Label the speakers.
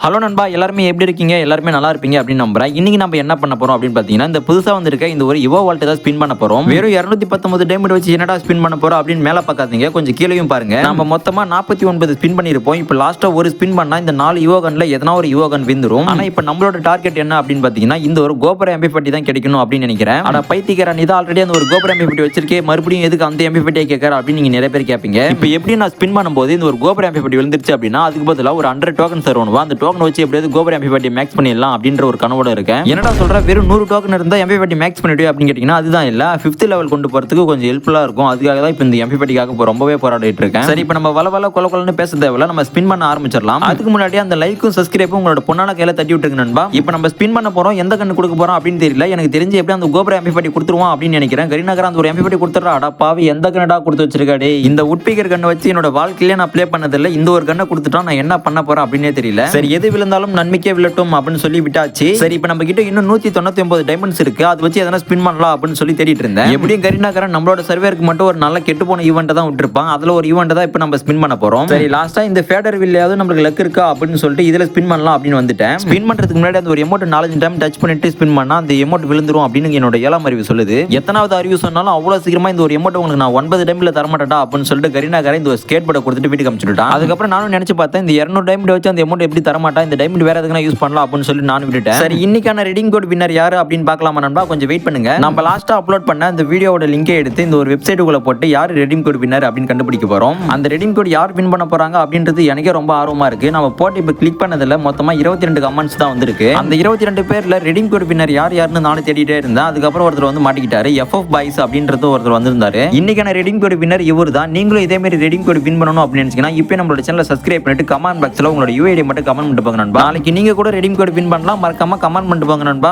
Speaker 1: Hello நண்பா, எல்லாருமே எப்படி இருக்கீங்க? எல்லாருமே நல்லா இருப்பீங்க அப்படின்னு நம்புறேன். இன்னைக்கு நம்ம என்ன பண்ண போறோம் அப்படின்னு பாத்தீங்கன்னா, இந்த புதுசா வந்திருக்க இந்த ஒரு இவோ வால்ட் தான் ஸ்பின் பண்ண போறோம். வெறும் 219 டைமண்ட் வச்சு என்னடா ஸ்பின் பண்ண போறோம் அப்படின்னு மேல பார்க்காதீங்க, கொஞ்சம் கீழேயும் பாருங்க. நம்ம மொத்தமா 49 ஸ்பின் பண்ணிருப்போம். இப்போ லாஸ்டா ஒரு ஸ்பின் பண்ணா இந்த 4 இவோ கன்ல எதனா ஒரு இவோ கன் விந்துரும். ஆனா இப்போ நம்மளோட டார்கெட் என்ன அப்படின்னு பாத்தீங்கன்னா, இந்த ஒரு கோபுர MP40 தான் கிடைக்கணும் அப்படின்னு நினைக்கிறேன். ஆனா பைத்தியக்கார நீ தான் ஆல்ரெடி அந்த ஒரு கோபுர MP40 வச்சிருக்கே, மறுபடியும் எதுக்கு அந்த MP40 கேட்கற அப்படின்னு நீங்க நிறைய பேர் கேட்பீங்க. இப்போ எப்படி நான் ஸ்பின் பண்ணும்போது இந்த ஒரு கோபுர MP40 விழுந்துருச்சு அப்படின்னா அதுக்கு பதிலா ஒரு 100 டோக்கன் தருவோம். அந்த டோக்கன் வச்சு எப்படியாவது கோபுர MP40 மேக்ஸ் பண்ணிடலாம் அப்படின்ற ஒரு கனவோட இருக்கேன். என்னடா சொல்ற, வெறும் 100 டோக்கன் இருந்தா MP40 மேக்ஸ் பண்ணிடுவே அப்படின்னு கேட்டீங்கன்னா அதுதான் இல்ல, 5th லெவல் கொண்டு போறதுக்கு கொஞ்சம் ஹெல்ப்ஃபுல்லா இருக்கும். அதுக்காக தான் இப்போ இந்த MP40க்காக ரொம்பவே போராடிட்டு இருக்கேன். சரி, இப்போ நம்ம வள கொலன்னு பேச தேவையில்ல, நம்ம ஸ்பின் பண்ண ஆரம்பிச்சிடலாம். அதுக்கு முன்னாடி அந்த லைக்கும் சப்ஸ்கிரைபும் உங்களோட பொண்ணான கையில தட்டி விட்டுருங்க நண்பா. இப்போ நம்ம ஸ்பின் பண்ண போறோம், எந்த கண்ணு கொடுக்க போறோம் அப்படின்னு தெரியல. எனக்கு தெரிஞ்சு எப்படி அந்த கோபுர MP40 கொடுத்துருவோம் அப்படின்னு நினைக்கிறேன். கரீநகர் அந்த ஒரு MP40 கொடுத்துறா, அடா பாவி எந்த கண்ணடா கொடுத்து வச்சிருக்காடே. இந்த உட்பீக்கர் கண்ணை வச்சு என்னோட வாழ்க்கையில நான் ப்ளே பண்ணதில்லை. இந்த ஒரு கண்ணை கொடுத்துட்டா நான் என்ன பண்ண போறேன் அப்படின்னே தெரியல. சரி, எது விழுந்தாலும் நன்மைக்கே விழட்டும் அப்படின்னு சொல்லி விட்டாச்சு. சரி, இப்போ நம்ம கிட்ட இன்னும் 199 டைமண்ட்ஸ் இருக்கு. அது வச்சு எதனா ஸ்பின் பண்ணலாம் அப்படின்னு சொல்லி தேடிட்டு இருந்தேன். எப்படியும் கரீநகரன் நம்மளோட சர்வேருக்கு மட்டும் ஒரு நல்ல கெட்டு போன ஈவெண்ட் தான் விட்டுருப்பான். அதுல ஒரு ஈவெண்ட் தான் இப்போ நம்ம ஸ்பின் பண்ண போறோம். சரி, லாஸ்டா இந்த ஃபேடர் வில்லையாவது நம்மளுக்கு லக் இருக்கா அப்படின்னு சொல்லிட்டு இதுல ஸ்பின் பண்ணலாம் அப்படின்னு வந்துட்டேன். ஸ்பின் பண்றதுக்கு முன்னாடி அந்த ஒரு எமௌண்ட் 4 டைம் டச் பண்ணிட்டு ஸ்பின் பண்ணா அந்த எமௌண்ட் விழுந்துரும் அப்படின்னு என்னோட 7ஆம் அறிவு சொல்லுது. எத்தனாவது அறிவு சொன்னாலும் அவ்வளவு சீக்கிரமா இந்த ஒரு எமௌண்ட் உங்களுக்கு நான் 9 டைம்ல தரமாட்டா அப்படின்னு சொல்லிட்டு கரீநகரன் இந்த ஒரு ஸ்கேட் போர்டை கொடுத்துட்டு வீட்டுக்கு அனுப்பிச்சுட்டான். அதுக்கப்புறம் நானும் நினைச்சு பார்த்தேன், இந்த 200 டைமண்ட் வச்சு அந்த எமௌண்ட் எப்படி தரமாட்டா, இந்த டைமண்ட் வேற எதுக்கு யூஸ் பண்ணலாம் அப்படின்னு சொல்லி நான் விட்டுட்டேன். சரி, இன்னைக்கான ரெடிங் கோட் வின்னர் யாரு அப்படின்னு பார்க்கலாமா நண்பா? கொஞ்சம் வெயிட் பண்ணுங்க. நம்ம லாஸ்டா அப்லோட் பண்ண அந்த வீடியோவோட லிங்கை எடுத்து இந்த ஒரு வெப்சைட்டுக்குள்ள போட்டு யார் ரெடிங் கோட் வின்னர் அப்படின்னு கண்டுபிடிக்க போறோம். அந்த ரெடிங் கோட் யார் வின் பண்ண போறாங்க அப்படின்றது எனக்கே ரொம்ப ஆர்வமா இருக்கு. நம்ம போட்டு இப்போ கிளிக் பண்ணதுல மொத்தமா 22 கமெண்ட்ஸ் தான் வந்திருக்கு. அந்த 22 பேர்ல ரெடிங் கோட் வின்னர் யாருன்னு நானும் தேடிட்டே இருந்தேன். அதுக்கப்புறம் ஒருத்தர் வந்து மாட்டிக்கிட்டாரு, FF பாய்ஸ் அப்படின்றது ஒருத்தர் வந்திருந்தாரு. இன்னைக்கான ரெடிங் கோட் வின்னர் இவர் தான். நீங்களும் இதே மாதிரி ரெடிங் கோட் வின் பண்ணணும் அப்படின்னு நினைச்சீங்கன்னா இப்போ நம்மளோட சேனலை சப்ஸ்கிரைப் பண்ணிட்டு கமெண்ட் பாக்ஸ்ல உங்களோட UID மட்டும் கமெண்ட் பண்ணிட்டு போங்க நண்பா. நாளைக்கு நீங்க கூட ரெடிங் கோட் வின் பண்ணலாம். மறக்காம கமெண்ட் பண்ணிட்டு போங்க நண்பா.